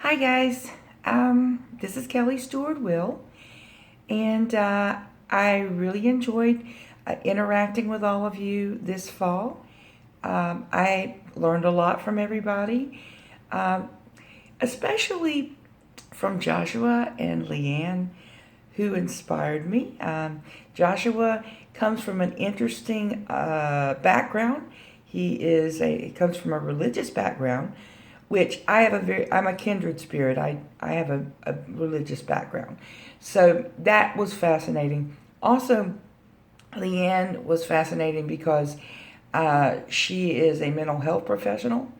Hi guys, this is Kelly Stuard-Will, and I really enjoyed interacting with all of you this fall. I learned a lot from everybody, um, especially from Joshua and Leanne, who inspired me. Joshua comes from an interesting background. He comes from a religious background, which I'm a kindred spirit. I have a religious background. So that was fascinating. Also, Leanne was fascinating because she is a mental health professional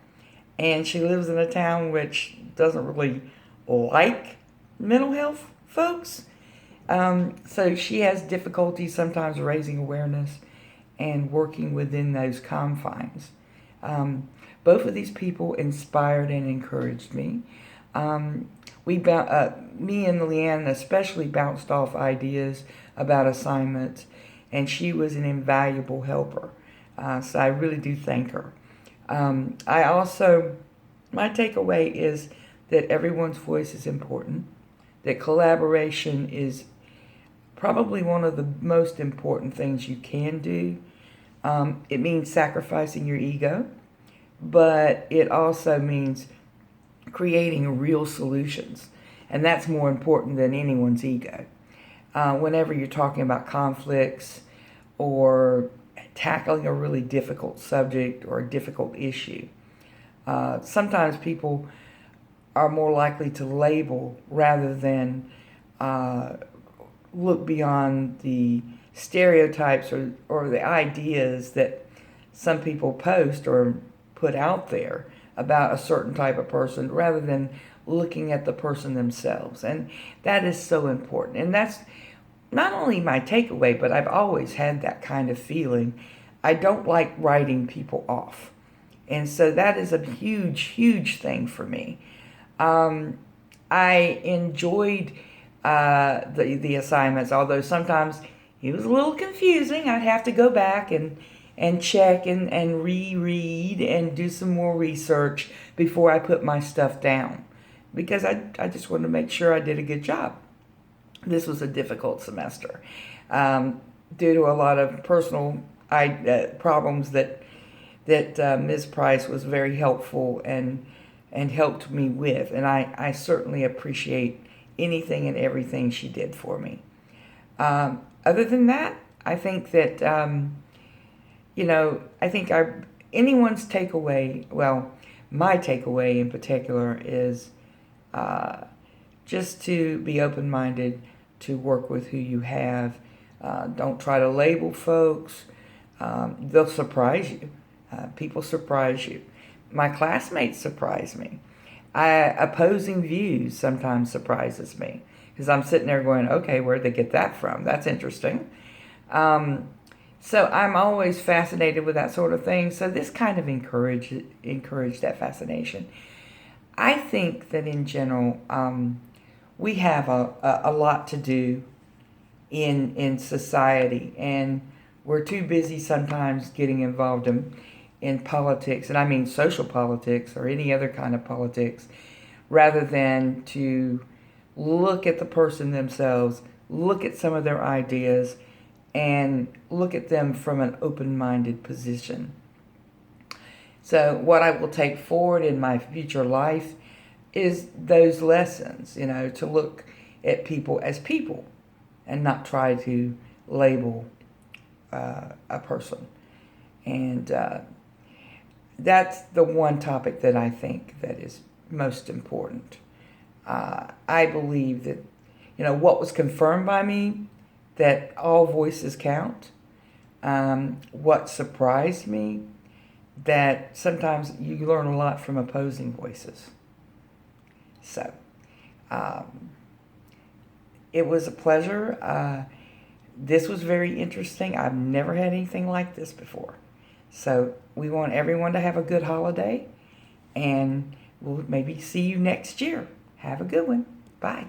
and she lives in a town which doesn't really like mental health folks. So she has difficulty sometimes raising awareness and working within those confines. Um, Both of these people inspired and encouraged me. Um, me and Leanne especially bounced off ideas about assignments, and she was an invaluable helper. So I really do thank her. I also, my takeaway is that everyone's voice is important, that collaboration is probably one of the most important things you can do. It means sacrificing your ego, but it also means creating real solutions. And that's more important than anyone's ego. Whenever you're talking about conflicts or tackling a really difficult subject or a difficult issue, sometimes people are more likely to label rather than look beyond the stereotypes or the ideas that some people post or put out there about a certain type of person rather than looking at the person themselves. And that is so important. And that's not only my takeaway, but I've always had that kind of feeling. I don't like writing people off. And so that is a huge, huge thing for me. I enjoyed the assignments, although sometimes it was a little confusing. I'd have to go back and check and reread and do some more research before I put my stuff down because I just wanted to make sure I did a good job. This was a difficult semester due to a lot of personal problems that Ms. Price was very helpful and helped me with. And I certainly appreciate anything and everything she did for me. Other than that, I think that, I think anyone's takeaway, well, my takeaway in particular is just to be open-minded, to work with who you have. Don't try to label folks. They'll surprise you. People surprise you. My classmates surprise me. Opposing views sometimes surprises me because I'm sitting there going, okay, where'd they get that from? That's interesting. So I'm always fascinated with that sort of thing. So this kind of encouraged that fascination. I think that in general, we have a lot to do in society, and we're too busy sometimes getting involved in politics, and I mean social politics or any other kind of politics, rather than to look at the person themselves, look at some of their ideas, and look at them from an open-minded position. So what I will take forward in my future life is those lessons, to look at people as people and not try to label a person. And that's the one topic that I think that is most important. I believe that, what was confirmed by me, that all voices count. What surprised me, that sometimes you learn a lot from opposing voices. So, it was a pleasure. This was very interesting. I've never had anything like this before. So we want everyone to have a good holiday, and we'll maybe see you next year. Have a good one. Bye.